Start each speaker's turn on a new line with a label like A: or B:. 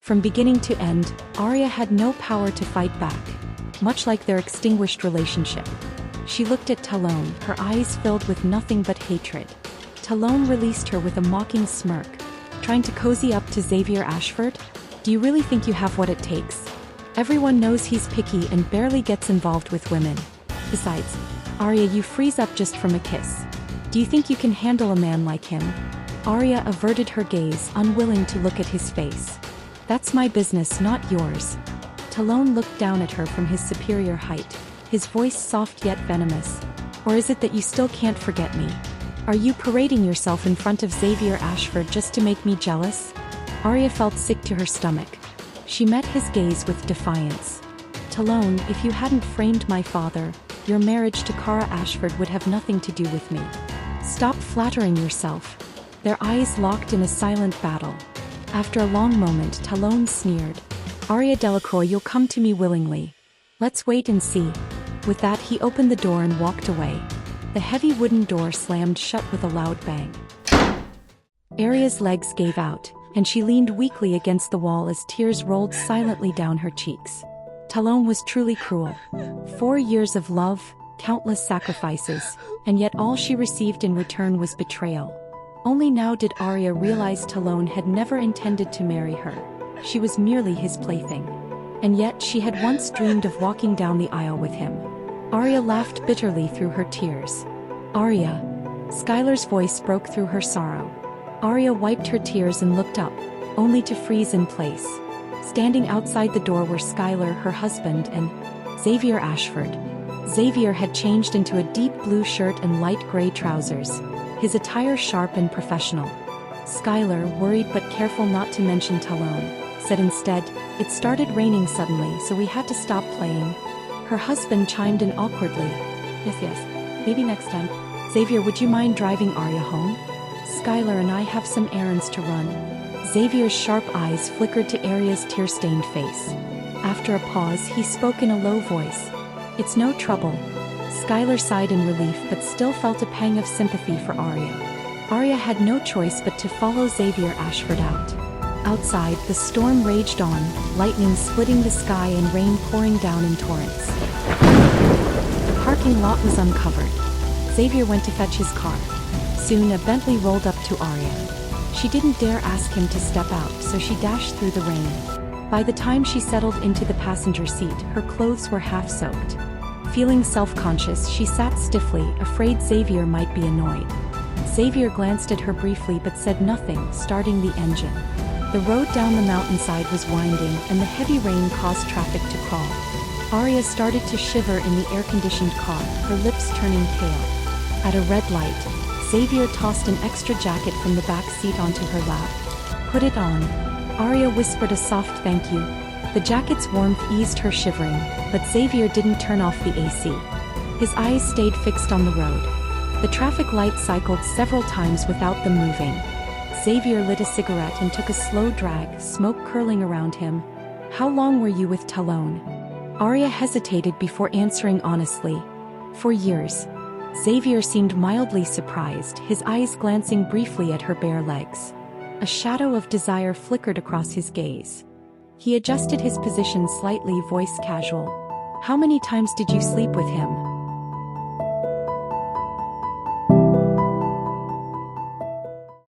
A: From beginning to end, Aria had no power to fight back, much like their extinguished relationship. She looked at Talon, her eyes filled with nothing but hatred. Talon released her with a mocking smirk. Trying to cozy up to Xavier Ashford? Do you really think you have what it takes? Everyone knows he's picky and barely gets involved with women. Besides, Aria, you freeze up just from a kiss. Do you think you can handle a man like him? Aria averted her gaze, unwilling to look at his face. That's my business, not yours. Talon looked down at her from his superior height, his voice soft yet venomous. Or is it that you still can't forget me? Are you parading yourself in front of Xavier Ashford just to make me jealous? Aria felt sick to her stomach. She met his gaze with defiance. Talon, if you hadn't framed my father, your marriage to Kara Ashford would have nothing to do with me. Stop flattering yourself. Their eyes locked in a silent battle. After a long moment, Talon sneered. Aria Delacroix, you'll come to me willingly. Let's wait and see. With that, he opened the door and walked away. The heavy wooden door slammed shut with a loud bang. Aria's legs gave out, and she leaned weakly against the wall as tears rolled silently down her cheeks. Talon was truly cruel. 4 years of love, countless sacrifices, and yet all she received in return was betrayal. Only now did Aria realize Talon had never intended to marry her. She was merely his plaything. And yet she had once dreamed of walking down the aisle with him. Aria laughed bitterly through her tears. Aria. Skylar's voice broke through her sorrow. Aria wiped her tears and looked up, only to freeze in place. Standing outside the door were Skylar, her husband, and Xavier Ashford. Xavier had changed into a deep blue shirt and light gray trousers, his attire sharp and professional. Skylar, worried but careful not to mention Talon, said instead, "It started raining suddenly, so we had to stop playing." Her husband chimed in awkwardly. Yes, maybe next time. Xavier, would you mind driving Aria home? Skylar and I have some errands to run. Xavier's sharp eyes flickered to Aria's tear-stained face. After a pause, he spoke in a low voice. It's no trouble. Skylar sighed in relief but still felt a pang of sympathy for Aria. Aria had no choice but to follow Xavier Ashford out. Outside, the storm raged on, lightning splitting the sky and rain pouring down in torrents. The parking lot was uncovered. Xavier went to fetch his car. Soon a Bentley rolled up to Aria. She didn't dare ask him to step out, so she dashed through the rain. By the time she settled into the passenger seat, her clothes were half soaked. Feeling self-conscious, she sat stiffly, afraid Xavier might be annoyed. Xavier glanced at her briefly but said nothing, starting the engine. The road down the mountainside was winding, and the heavy rain caused traffic to crawl. Aria started to shiver in the air-conditioned car, her lips turning pale. At a red light, Xavier tossed an extra jacket from the back seat onto her lap. Put it on. Aria whispered a soft thank you. The jacket's warmth eased her shivering, but Xavier didn't turn off the AC. His eyes stayed fixed on the road. The traffic light cycled several times without them moving. Xavier lit a cigarette and took a slow drag, smoke curling around him. How long were you with Talon? Aria hesitated before answering honestly. 4 years. Xavier seemed mildly surprised, his eyes glancing briefly at her bare legs. A shadow of desire flickered across his gaze. He adjusted his position slightly, voice casual. How many times did you sleep with him?